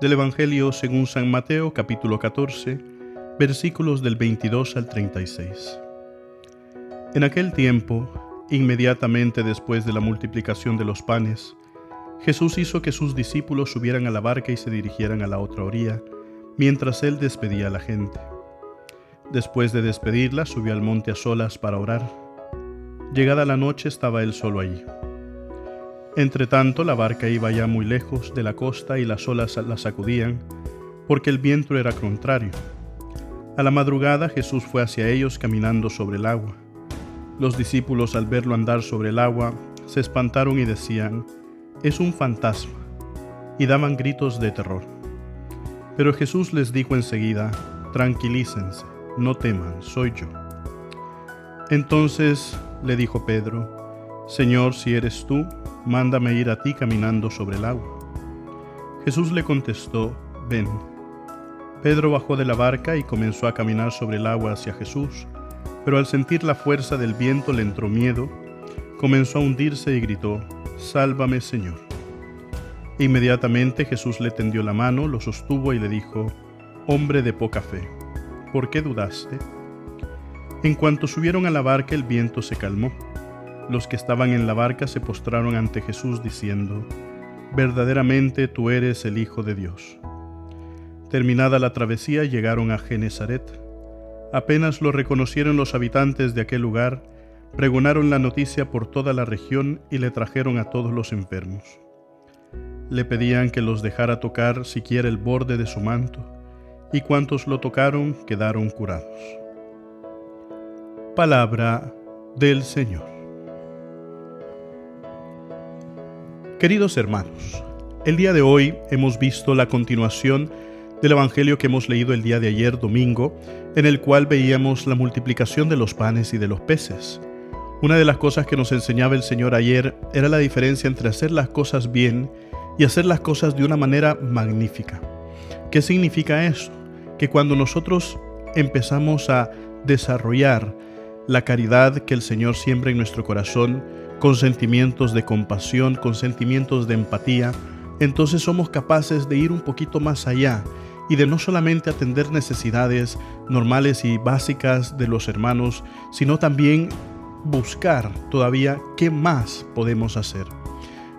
Del Evangelio según San Mateo, capítulo 14, versículos del 22 al 36. En aquel tiempo, inmediatamente después de la multiplicación de los panes, Jesús hizo que sus discípulos subieran a la barca y se dirigieran a la otra orilla, mientras él despedía a la gente. Después de despedirla, subió al monte a solas para orar. Llegada la noche, estaba él solo allí. Entretanto, la barca iba ya muy lejos de la costa y las olas la sacudían, porque el viento era contrario. A la madrugada, Jesús fue hacia ellos caminando sobre el agua. Los discípulos, al verlo andar sobre el agua, se espantaron y decían: «Es un fantasma», y daban gritos de terror. Pero Jesús les dijo enseguida: «Tranquilícense, no teman, soy yo». Entonces le dijo Pedro: «Señor, si eres tú, mándame ir a ti caminando sobre el agua». Jesús le contestó: «Ven». Pedro bajó de la barca y comenzó a caminar sobre el agua hacia Jesús, pero al sentir la fuerza del viento le entró miedo, comenzó a hundirse y gritó: «Sálvame, Señor». Inmediatamente Jesús le tendió la mano, lo sostuvo y le dijo: «Hombre de poca fe, ¿por qué dudaste?». En cuanto subieron a la barca, el viento se calmó. Los que estaban en la barca se postraron ante Jesús diciendo: «Verdaderamente tú eres el Hijo de Dios». Terminada la travesía, llegaron a Genesaret. Apenas lo reconocieron los habitantes de aquel lugar, pregonaron la noticia por toda la región y le trajeron a todos los enfermos. Le pedían que los dejara tocar siquiera el borde de su manto, y cuantos lo tocaron quedaron curados. Palabra del Señor. Queridos hermanos, el día de hoy hemos visto la continuación del Evangelio que hemos leído el día de ayer, domingo, en el cual veíamos la multiplicación de los panes y de los peces. Una de las cosas que nos enseñaba el Señor ayer era la diferencia entre hacer las cosas bien y hacer las cosas de una manera magnífica. ¿Qué significa eso? Que cuando nosotros empezamos a desarrollar la caridad que el Señor siembra en nuestro corazón, con sentimientos de compasión, con sentimientos de empatía, entonces somos capaces de ir un poquito más allá y de no solamente atender necesidades normales y básicas de los hermanos, sino también buscar todavía qué más podemos hacer.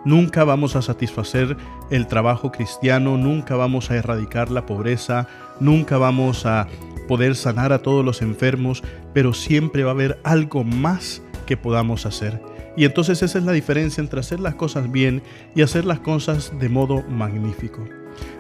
Nunca vamos a satisfacer el trabajo cristiano, nunca vamos a erradicar la pobreza, nunca vamos a poder sanar a todos los enfermos, pero siempre va a haber algo más que podamos hacer. Y entonces esa es la diferencia entre hacer las cosas bien y hacer las cosas de modo magnífico.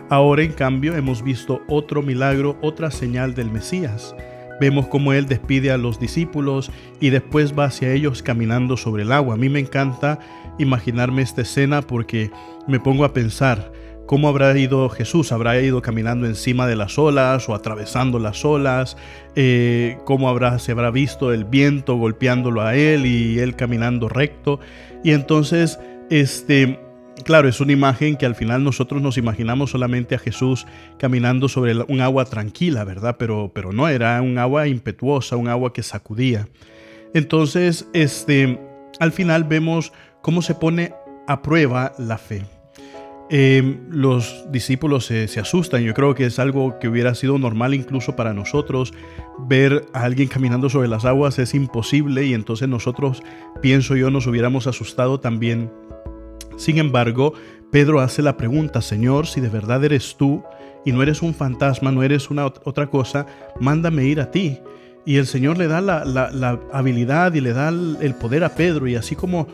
Ahora, en cambio, hemos visto otro milagro, otra señal del Mesías. Vemos cómo Él despide a los discípulos y después va hacia ellos caminando sobre el agua. A mí me encanta imaginarme esta escena porque me pongo a pensar cómo habrá ido Jesús. ¿Habrá ido caminando encima de las olas o atravesando las olas? ¿Cómo se habrá visto el viento golpeándolo a Él y Él caminando recto? Y entonces, claro, es una imagen que al final nosotros nos imaginamos solamente a Jesús caminando sobre un agua tranquila, ¿verdad? Pero no, era un agua impetuosa, un agua que sacudía. Entonces, al final vemos cómo se pone a prueba la fe. Los discípulos se asustan. Yo creo que es algo que hubiera sido normal incluso para nosotros. Ver a alguien caminando sobre las aguas es imposible y entonces nosotros, pienso yo, nos hubiéramos asustado también. Sin embargo, Pedro hace la pregunta: «Señor, si de verdad eres tú y no eres un fantasma, no eres una otra cosa, mándame ir a ti». Y el Señor le da la habilidad y le da el poder a Pedro, y así como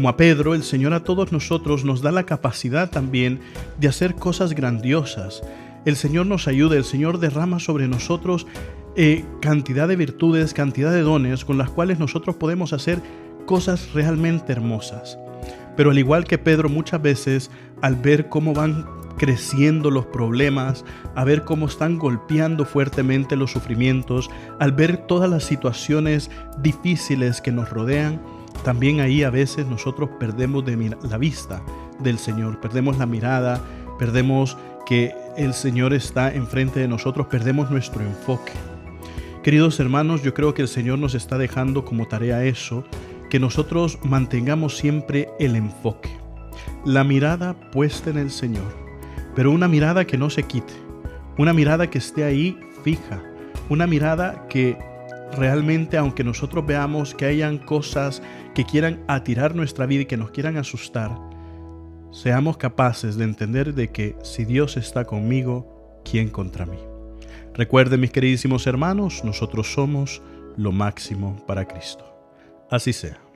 a Pedro, el Señor a todos nosotros nos da la capacidad también de hacer cosas grandiosas. El Señor nos ayuda, el Señor derrama sobre nosotros cantidad de virtudes, cantidad de dones con las cuales nosotros podemos hacer cosas realmente hermosas. Pero al igual que Pedro, muchas veces al ver cómo van creciendo los problemas, a ver cómo están golpeando fuertemente los sufrimientos, al ver todas las situaciones difíciles que nos rodean, también ahí a veces nosotros perdemos la vista del Señor, perdemos la mirada, perdemos que el Señor está enfrente de nosotros, perdemos nuestro enfoque. Queridos hermanos, yo creo que el Señor nos está dejando como tarea eso, que nosotros mantengamos siempre el enfoque, la mirada puesta en el Señor, pero una mirada que no se quite, una mirada que esté ahí fija, una mirada que realmente, aunque nosotros veamos que hayan cosas que quieran atirar nuestra vida y que nos quieran asustar, seamos capaces de entender de que si Dios está conmigo, ¿quién contra mí? Recuerden, mis queridísimos hermanos, nosotros somos lo máximo para Cristo. Así sea.